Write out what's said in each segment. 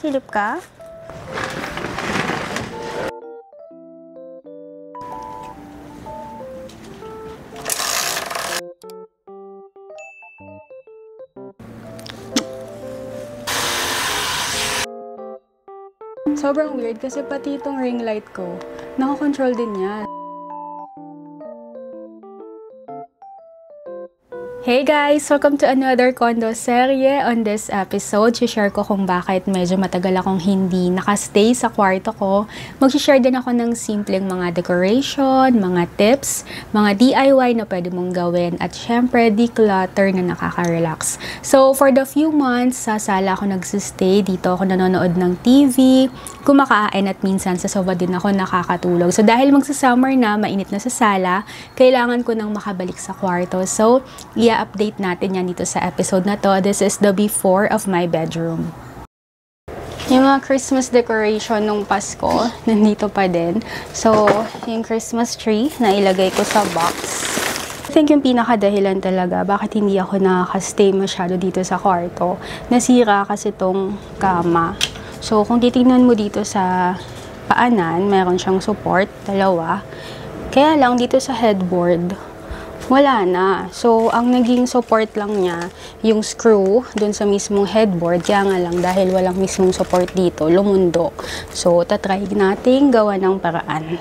Silip ka? Sobrang weird kasi pati itong ring light ko, nakakontrol din yan. Hey guys! Welcome to another condo serye. On this episode, share ko kung bakit medyo matagal akong hindi nakastay sa kwarto ko. Mag-share din ako ng simpleng mga decoration, mga tips, mga DIY na pwede mong gawin, at syempre, declutter na nakaka-relax. So, for the few months, sa sala ako nagsistay. Dito ako nanonood ng TV, kumakain, at minsan sa sofa din ako nakakatulog. So, dahil magsa-summer na, mainit na sa sala, kailangan ko nang makabalik sa kwarto. So, update natin yan dito sa episode na to. This is the before of my bedroom. Yung mga Christmas decoration nung Pasko, nandito pa din. So, yung Christmas tree na ilagay ko sa box. I think yung pinakadahilan talaga bakit hindi ako nakaka-stay masyado dito sa kwarto. Nasira kasi tong kama. So, kung titingnan mo dito sa paanan, meron siyang support, dalawa. Kaya lang dito sa headboard, wala na. So, ang naging support lang niya, yung screw dun sa mismong headboard. Kaya nga lang, dahil walang mismong support dito, lumundok. So, tatry nating gawa ng paraan.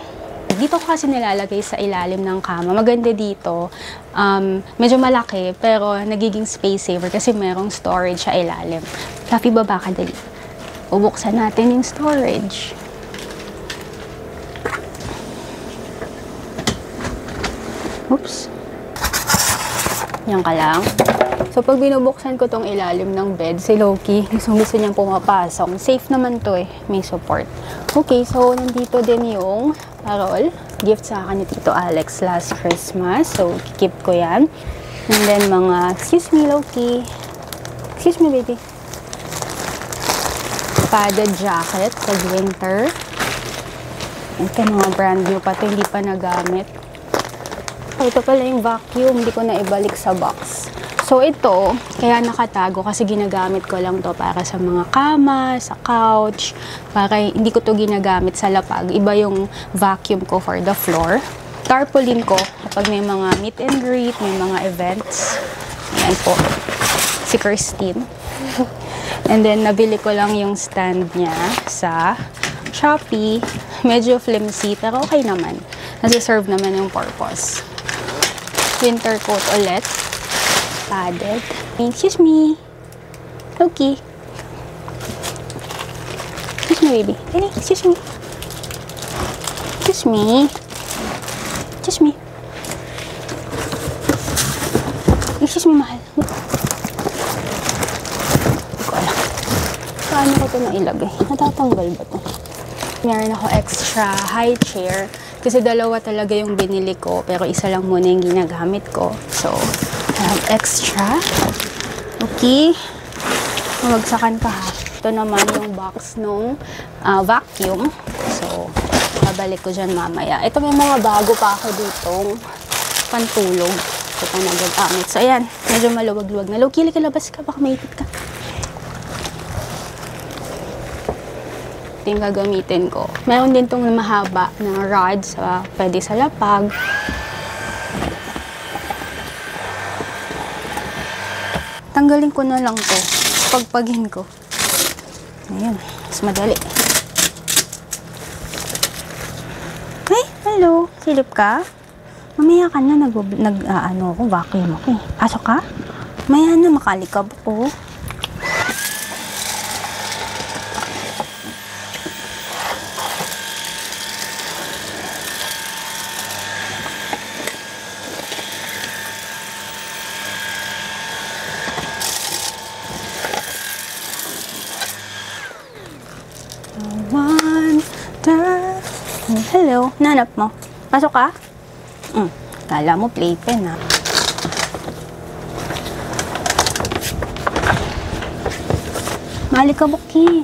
Dito ko kasi nilalagay sa ilalim ng kama. Maganda dito. Medyo malaki, pero nagiging space saver kasi merong storage sa ilalim. Fluffy, baba ka dali. Bubuksan natin yung storage. Oops. Yan ka lang. So, pag binubuksan ko tong ilalim ng bed, si Loki, gusto niyang pumapasok. Safe naman to eh. May support. Okay, so, nandito din yung parol. Gift sa akin ni Tito Alex last Christmas. So, keep ko yan. And then, mga, excuse me, Loki. Excuse me, baby. Padded jacket sa winter. Ito, mga brand new pa to. Hindi pa nagamit. Ito pala yung vacuum, hindi ko na ibalik sa box. So ito, kaya nakatago kasi ginagamit ko lang to para sa mga kama, sa couch, para hindi ko to ginagamit sa lapag. Iba yung vacuum ko for the floor. Tarpaulin ko kapag may mga meet and greet, may mga events. Ayan po, si Christine. And then nabili ko lang yung stand niya sa Shopee. Medyo flimsy, pero okay naman. Nasi-serve naman yung purpose. Winter coat ulit. Padded. Excuse me. Loki. Excuse me, baby. Hey, excuse me. Excuse me. Excuse me. Excuse me, mahal. Hindi ko alam. Paano ko ito nailagay? Natatanggal ba ito? Meron ako extra high chair. Kasi dalawa talaga yung binili ko, pero isa lang muna yung ginagamit ko. So, I have extra. Okay. Magsakan ka ha. Ito naman yung box nung vacuum. So, babalik ko dyan mamaya. Ito may mga bago pa ako ditong pantulog. Ito pa nagagamit. So, ayan. Medyo maluwag-luwag na. Loki, labas ka. Baka maipit ka. Yung gagamitin ko. Meron din tong mahaba na rod sa pwede sa lapag. Tanggalin ko na lang to. Pagpagin ko. Ayun. Mas madali. Hey, hello. Silip ka? Mamaya ka na vacuum ako eh. Pasok ka? Maya na makalikab ko. Hello, nanap mo. Pasok ka? Kala mo playpen ha. Malikabok ki.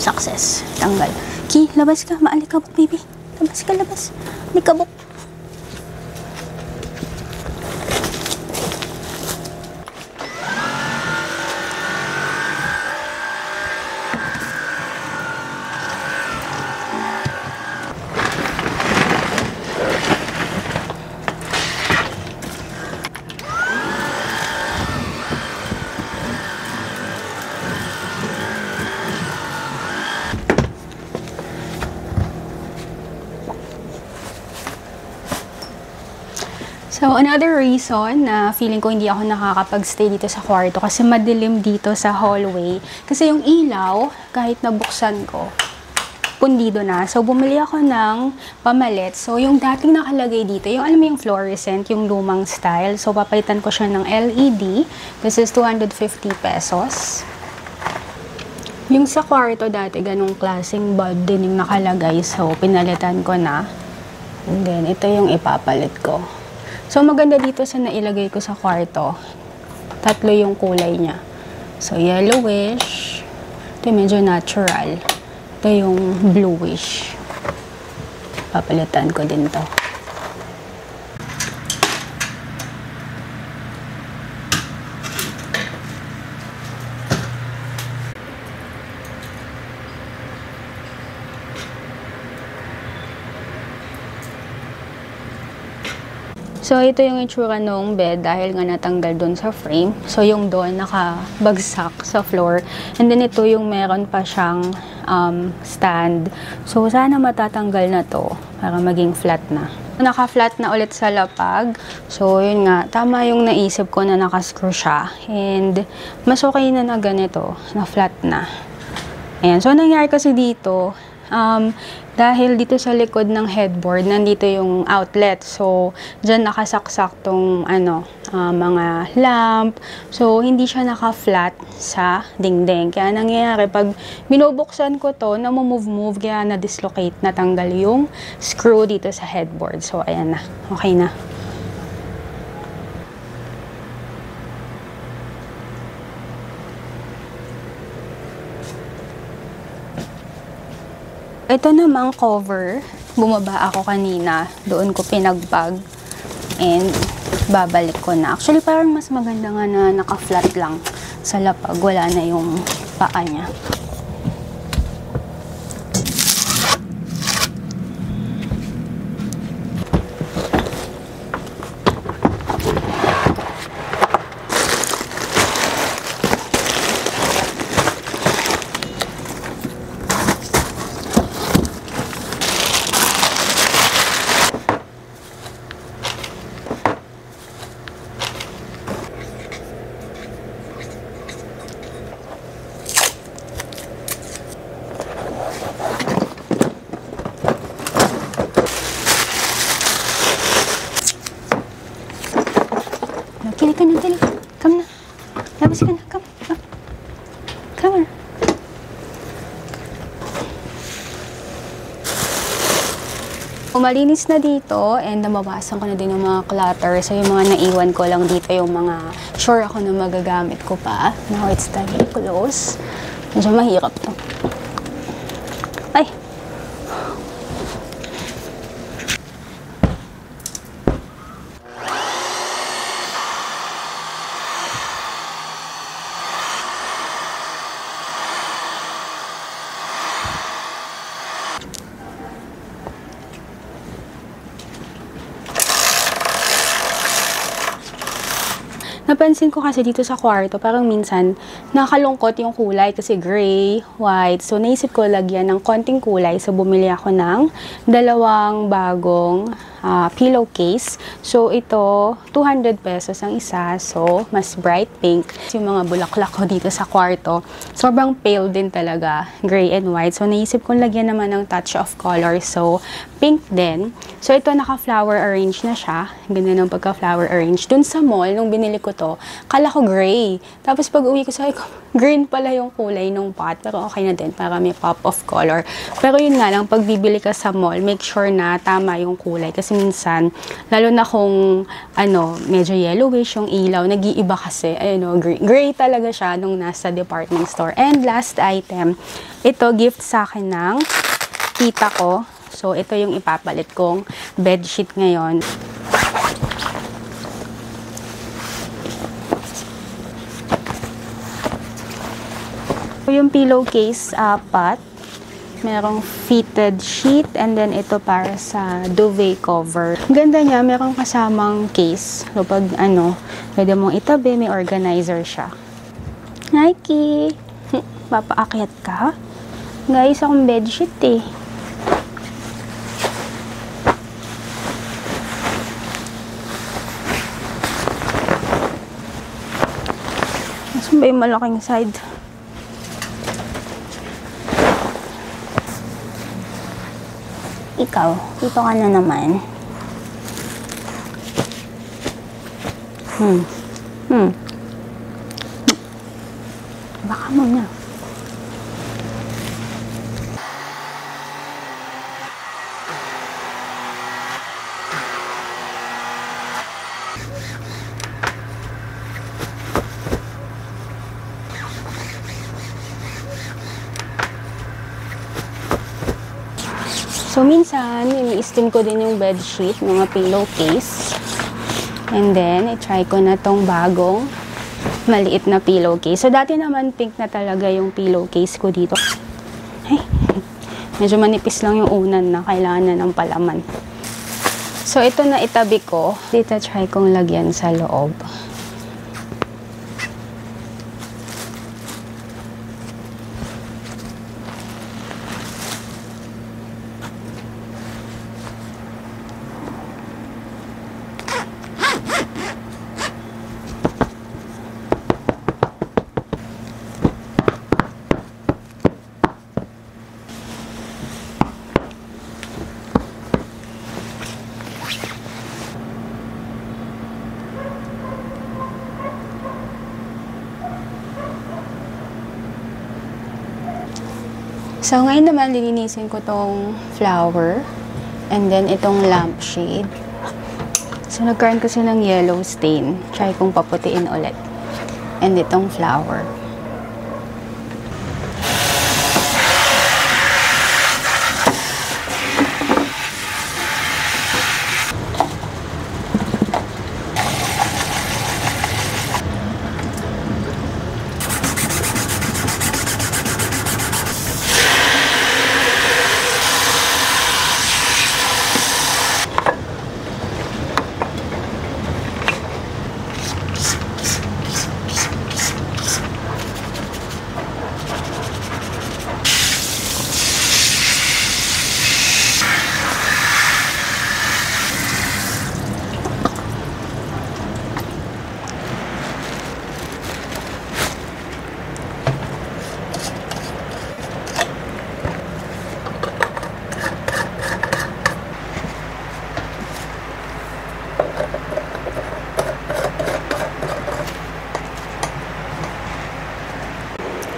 Success. Tanggal. Ki, labas ka. Maalikabok, baby. Labas ka, labas. Alikabok. So, another reason na feeling ko hindi ako nakakapag-stay dito sa kwarto kasi madilim dito sa hallway. Kasi yung ilaw, kahit nabuksan ko, pundido na. So, bumili ako ng pamalit. So, yung dating nakalagay dito, yung alam mo yung fluorescent, yung lumang style. So, papalitan ko siya ng LED. This is 250 pesos. Yung sa kwarto dati, ganong klaseng bulb din yung nakalagay. So, pinalitan ko na. And then, ito yung ipapalit ko. So, maganda dito sa nailagay ko sa kwarto. Tatlo yung kulay niya. So, yellowish. Ito medyo natural. Ito yung bluish. Papalitan ko din to. So, ito yung itsura ng bed dahil nga natanggal doon sa frame. So, yung doon nakabagsak sa floor. And then, ito yung meron pa siyang stand. So, sana matatanggal na to para maging flat na. Naka-flat na ulit sa lapag. So, yun nga. Tama yung naisip ko na nakascrew siya. And, mas okay na na ganito. Na flat na. Ayan. So, nangyari kasi dito, dahil dito sa likod ng headboard, nandito yung outlet. So, dyan nakasaksak tong mga lamp. So, hindi siya naka-flat sa dingding. Kaya nangyayari, pag binubuksan ko to, namumove-move, kaya na-dislocate, natanggal yung screw dito sa headboard. So, ayan na. Okay na. Ito namang cover, bumaba ako kanina, doon ko pinagbag and babalik ko na. Actually, parang mas maganda nga na naka-flat lang sa lapag, wala na yung paa niya. Kili ka na, dali. Come na. Labas ka na. Come. Come on. Malinis na dito and nabawasan ko na din yung mga clutter. So, yung mga naiwan ko lang dito, yung mga sure ako na magagamit ko pa. Now, it's time to close. Medyo mahirap to. Ay! Napansin ko kasi dito sa kwarto, parang minsan nakalungkot yung kulay kasi gray, white. So, naisip ko lagyan ng konting kulay. So, bumili ako ng dalawang bagong pillowcase. So, ito, 200 pesos ang isa. So, mas bright pink. Yung mga bulaklak ko dito sa kwarto, sobrang pale din talaga, gray and white. So, naisip kong lagyan naman ng touch of color. So, pink din. So, ito naka-flower arrange na siya. Ganda ng pagka-flower arrange. Dun sa mall, nung binili ko to, kala ko gray. Tapos, pag uwi ko, sabi ko, green pala yung kulay ng pot. Pero okay na din, para may pop of color. Pero yun nga lang, pag bibili ka sa mall, make sure na tama yung kulay. Kasi minsan, lalo na kung, medyo yellowish yung ilaw, nag-iiba kasi, gray talaga siya nung nasa department store. And last item, ito, gift sa akin ng tita ko. So, ito yung ipapalit kong bedsheet ngayon. Yung pillowcase, 4. Merong fitted sheet and then ito para sa duvet cover. Ganda niya, merong kasamang case. So, pag pwede mong itabi, may organizer siya. Nike! Papaakyat ka? Guys, akong bedsheet eh. Saan ba yung malaking side? Ikaw, dito ka na naman. Baka muna. So, minsan, ini-steam ko din yung bedsheet, mga pillowcase. And then, i-try ko na tong bagong maliit na pillowcase. So, dati naman pink na talaga yung pillowcase ko dito. Ay, medyo manipis lang yung unan na. Kailangan na ng palaman. So, ito na itabi ko. Dito, try kong lagyan sa loob. So, ngayon naman, lilinisin ko tong flower. And then, itong lampshade. So, nagkaroon kasi ng yellow stain. Try kong paputiin ulit. And itong flower.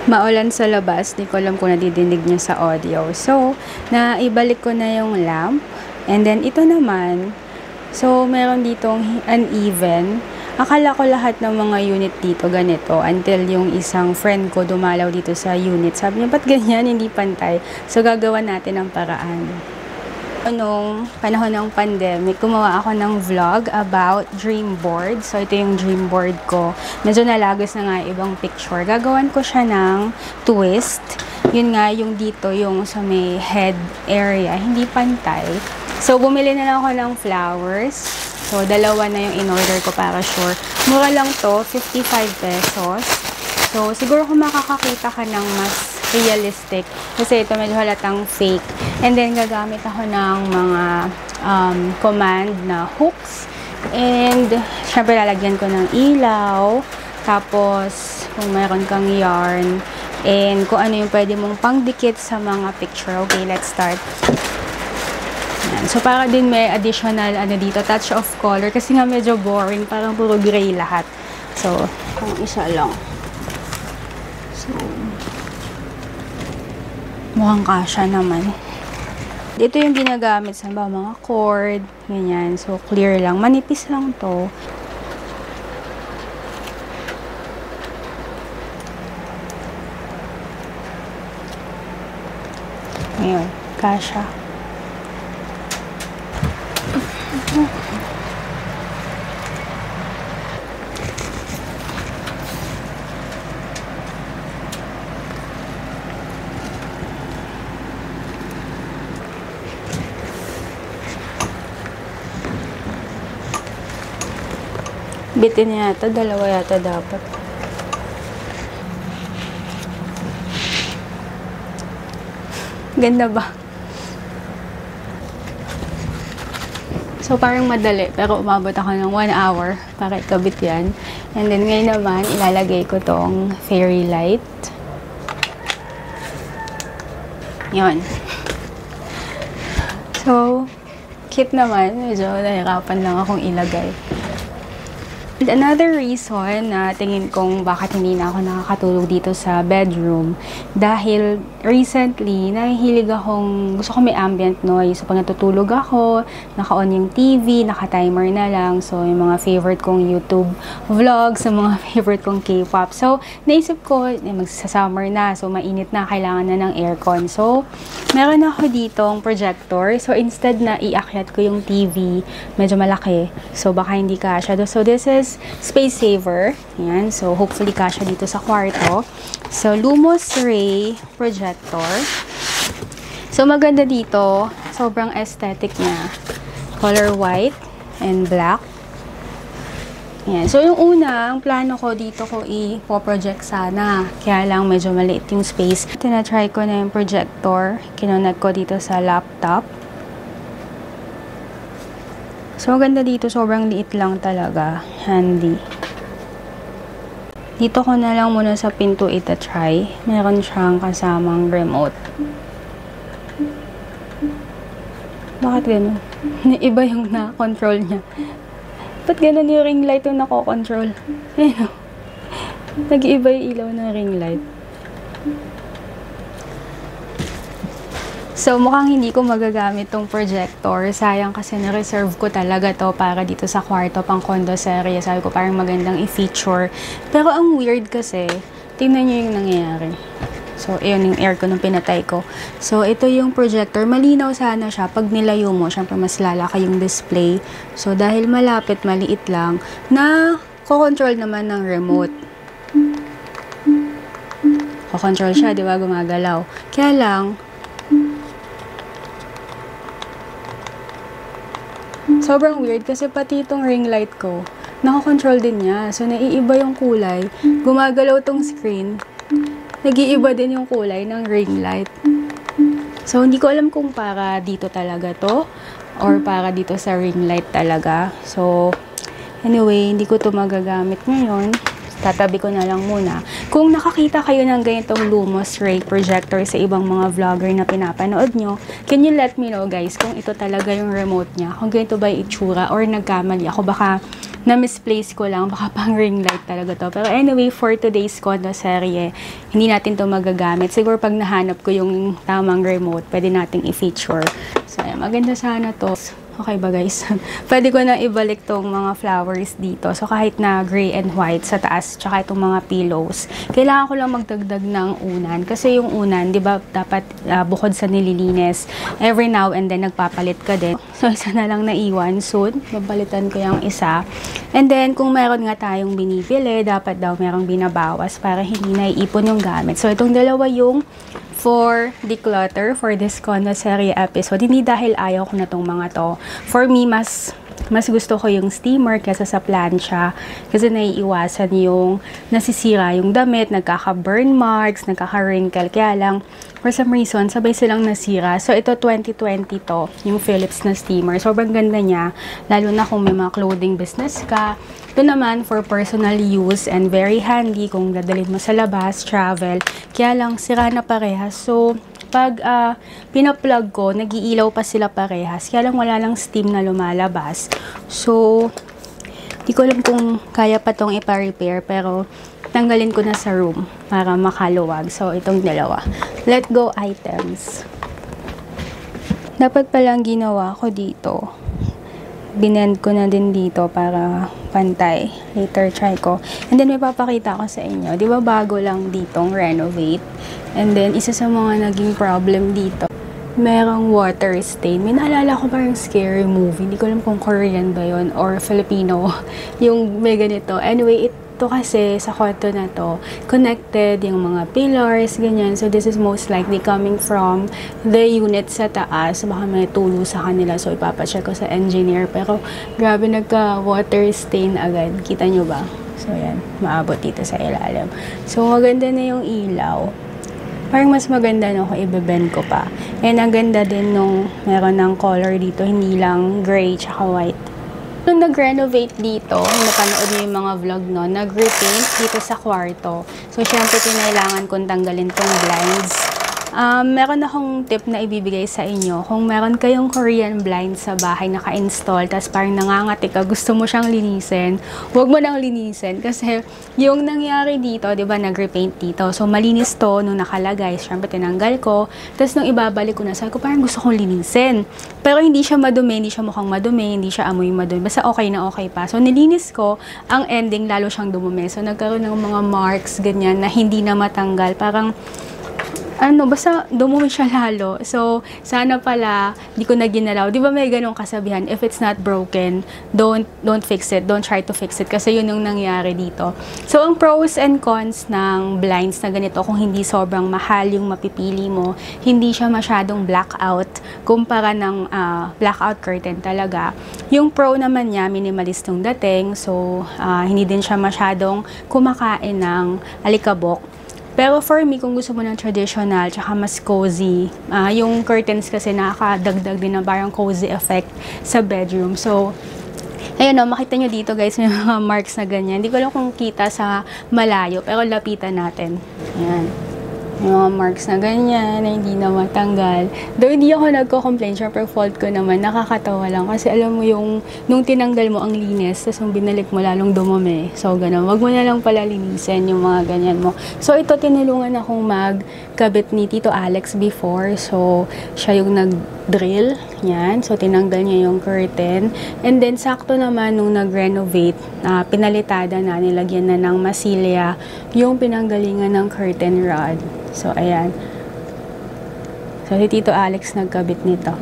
Maulan sa labas, di ko alam kung nadidinig nyo sa audio. So, naibalik ko na yung lamp. And then, ito naman, so, meron ditong uneven. Akala ko lahat ng mga unit dito ganito until yung isang friend ko dumalaw dito sa unit. Sabi niya, ba't ganyan? Hindi pantay. So, gagawa natin ang paraan. Noong panahon ng pandemic, gumawa ako ng vlog about dream board. So, ito yung dream board ko. Medyo nalagos na nga ibang picture. Gagawan ko siya ng twist. Yun nga, yung dito, yung sa may head area, hindi pantay. So, bumili na lang ako ng flowers. So, dalawa na yung in-order ko para sure. Mura lang to, 55 pesos. So, siguro kung makakakita ka ng mas realistic, kasi ito medyo halatang fake. And then, gagamit ako ng mga command na hooks. And, syempre, lalagyan ko ng ilaw. Tapos, kung mayroon kang yarn. And, kung ano yung pwede mong pangdikit sa mga picture. Okay, let's start. Yan. So, para din may additional, dito, touch of color. Kasi nga medyo boring. Parang puro gray lahat. So, ang isa lang. So, mukhang kasha naman. Ito yung ginagamit sa mga cord, ganyan. So, clear lang. Manipis lang to. Ngayon, kasha. Bitin yata, dalawa yata dapat. Ganda ba? So, parang madali. Pero umabot ako ng 1 hour para ikabit yan. And then, ngayon naman, ilalagay ko tong fairy light. Yun. So, cute naman. Medyo nahirapan lang akong ilagay. And another reason na tingin kong bakit hindi na ako nakakatulog dito sa bedroom, dahil recently, nahihilig akong, gusto ko may ambient noise. So, pag natutulog ako, naka-on yung TV, naka-timer na lang. So, yung mga favorite kong YouTube vlogs, yung mga favorite kong K-pop. So, naisip ko, magsa-summer na. So, mainit na, kailangan na ng aircon. So, meron ako ditong projector. So, instead na iakyat ko yung TV, medyo malaki. So, baka hindi kasya. So, this is space saver. Yan. So, hopefully kasya dito sa kwarto. So, Lumos Ray projector. So, maganda dito. Sobrang aesthetic niya. Color white and black. Yan. So, yung una, ang plano ko dito ko i-project sana. Kaya lang medyo maliit yung space. Tinatry ko na yung projector. Kinonect ko dito sa laptop. So, maganda dito. Sobrang liit lang talaga. Handy. Dito ko na lang muna sa pinto ita-try. Meron siyang kasamang remote. Bakit gano'n? Iba yung na-control niya. Ba't gano'n yung ring light yung nako-control? Ayun. Nag-iiba yung ilaw ng ring light. So, mukhang hindi ko magagamit tong projector. Sayang kasi na-reserve ko talaga to para dito sa kwarto pang condo serye. Sabi ko parang magandang i-feature. Pero ang weird kasi, tingnan nyo yung nangyayari. So, ayun yung aircon nung pinatay ko. So, ito yung projector. Malinaw sana siya. Pag nilayo mo, syempre mas lalaki yung display. So, dahil malapit, maliit lang, na ko-control naman ng remote. Ko-control siya, di ba? Gumagalaw. Kaya lang, sobrang weird kasi pati itong ring light ko, nakakontrol din niya. So, naiiba yung kulay. Gumagalaw tong screen. Nag-iiba din yung kulay ng ring light. So, hindi ko alam kung para dito talaga to or para dito sa ring light talaga. So, anyway, hindi ko to magagamit ngayon. Tatabi ko na lang muna. Kung nakakita kayo ng ganitong Lumos Ray projector sa ibang mga vlogger na pinapanood nyo, can you let me know guys kung ito talaga yung remote niya? Kung ganito ba yung itsura or nagkamali ako, baka na-misplace ko lang, baka pang ring light talaga to. Pero anyway, for today's condo serye, hindi natin to magagamit. Siguro pag nahanap ko yung tamang remote, pwede nating i-feature. So, ayan, maganda sana to. Okay ba guys? Pwede ko na ibalik tong mga flowers dito. So kahit na gray and white sa taas, tsaka itong mga pillows, kailangan ko lang magdagdag ng unan. Kasi yung unan, di ba, dapat bukod sa nililinis, every now and then nagpapalit ka din. So isa na lang naiwan soon. Babalitan ko yung isa. And then kung meron nga tayong binibili, dapat daw merong binabawas para hindi naiipon yung gamit. So itong dalawa yung for declutter for this condo serye episode. Hindi dahil ayaw ko na tong mga to. For me, mas gusto ko yung steamer kaysa sa plancha kasi naiiwasan yung nasisira yung damit, nagkaka-burn marks, nagkaka-wrinkle. Kaya lang, for some reason, sabay silang nasira. So, ito 2020 to, yung Philips na steamer. Sobrang ganda niya, lalo na kung may mga clothing business ka. Ito naman for personal use and very handy kung dadalhin mo sa labas, travel. Kaya lang, sira na parehas. So, pag pinaplug ko, nag-iilaw pa sila parehas. Kaya lang wala lang steam na lumalabas. So, di ko alam kung kaya pa tong ipa-repair, pero tanggalin ko na sa room para makaluwag. So, itong dalawa. Let go items. Dapat palang ginawa ko dito. Binend ko na din dito para pantay. Later try ko. And then may papakita ko sa inyo. Di ba bago lang ditong renovate? And then isa sa mga naging problem dito, merong water stain. May naalala ko parang scary movie. Hindi ko alam kung Korean ba yun or Filipino. Yung may ganito. Anyway, ito kasi sa kwarto na to, connected yung mga pillars, ganyan. So, this is most likely coming from the unit sa taas. Baka may tulo sa kanila. So, ipapacheck ko sa engineer. Pero, grabe, nagka-water stain agad. Kita nyo ba? So, yan. Maabot dito sa ilalim. So, maganda na yung ilaw. Parang mas maganda no kung i-bend ko pa. And ang ganda din nung meron ng color dito, hindi lang gray tsaka white. Nung nag-renovate dito, napanood niyo yung mga vlog no, nag-repaint dito sa kwarto. So, syempre, kinailangan kong tanggalin tong blinds. Meron akong tip na ibibigay sa inyo. Kung meron kayong Korean blinds sa bahay naka-install, tapos parang nangangati ka, gusto mo siyang linisin, huwag mo nang linisin. Kasi yung nangyari dito, di ba, nag-repaint dito. So, malinis to nung nakalagay. Siyempre, tinanggal ko. Tapos, nung ibabalik ko na, sabi ko, parang gusto kong linisin. Pero hindi siya madumi, hindi siya mukhang madumi, hindi siya amoy madumi. Basta okay na okay pa. So, nilinis ko, ang ending, lalo siyang dumumi. So, nagkaroon ng mga marks, ganyan, na hindi na matanggal. Parang, basta dumumi siya lalo. So, sana pala, di ko na ginalaw. Di ba may ganong kasabihan, if it's not broken, don't fix it. Don't try to fix it. Kasi yun yung nangyari dito. So, ang pros and cons ng blinds na ganito, kung hindi sobrang mahal yung mapipili mo, hindi siya masyadong blackout, kumpara ng blackout curtain talaga. Yung pro naman niya, minimalist yung dating. So, hindi din siya masyadong kumakain ng alikabok. Pero for me, kung gusto mo ng traditional, tsaka mas cozy, yung curtains kasi nakakadagdag din ng parang cozy effect sa bedroom. So, ayun o, makita nyo dito guys, may mga marks na ganyan. Hindi ko lang kung kita sa malayo, pero lapitan natin. Ayan. May mga marks na ganyan, na hindi na matanggal. Though hindi ako nagko-complain, syempre fault ko naman, nakakatawa lang. Kasi alam mo yung, nung tinanggal mo ang linis, tapos nung binalik mo lalong dumumi. So, gano'n. Wag mo na lang pala linisin yung mga ganyan mo. So, ito tinulungan akong magkabit ni Tito Alex before. So, siya yung nag-drill. Yan. So, tinanggal niya yung curtain. And then, sakto naman nung nag-renovate, pinalitada na, nilagyan na ng masilya yung pinanggalingan ng curtain rod. So, ayan. So, si Tito Alex nagkabit nito.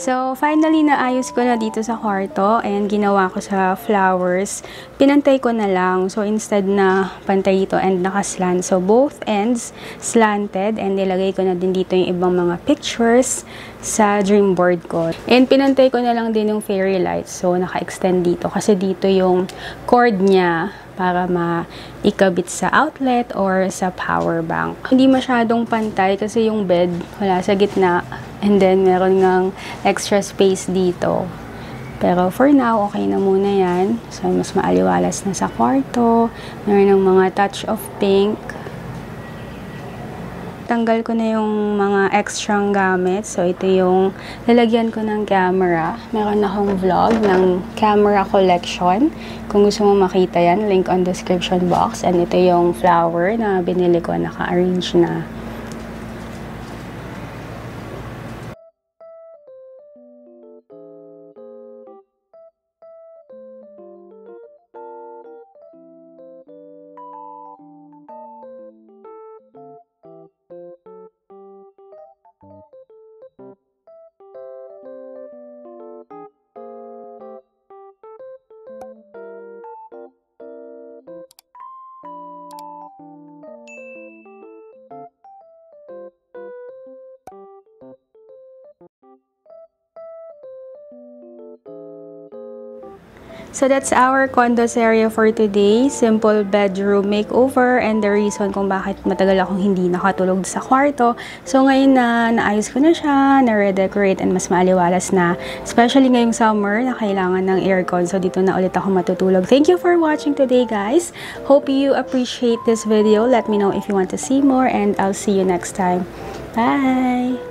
So, finally, naayos ko na dito sa kwarto and ginawa ko sa flowers. Pinantay ko na lang. So, instead na pantay dito and nakaslant. So, both ends slanted and nilagay ko na din dito yung ibang mga pictures sa dream board ko. And pinantay ko na lang din yung fairy lights. So, naka-extend dito kasi dito yung cord niya para maikabit sa outlet or sa power bank. Hindi masyadong pantay kasi yung bed wala sa gitna. And then, meron ngang extra space dito. Pero for now, okay na muna yan. So, mas maaliwalas na sa kwarto. Meron ng mga touch of pink. Tanggal ko na yung mga extrang gamit. So, ito yung lalagyan ko ng camera. Meron akong vlog ng camera collection. Kung gusto mo makita yan, link on description box. And ito yung flower na binili ko, naka-arrange na. So that's our condos area for today. Simple bedroom makeover and the reason kung bakit matagal akong hindi nakatulog sa kwarto. So ngayon na naayos ko na siya, na-redecorate and mas maaliwalas na. Especially ngayong summer na kailangan ng aircon. So dito na ulit ako matutulog. Thank you for watching today guys. Hope you appreciate this video. Let me know if you want to see more and I'll see you next time. Bye!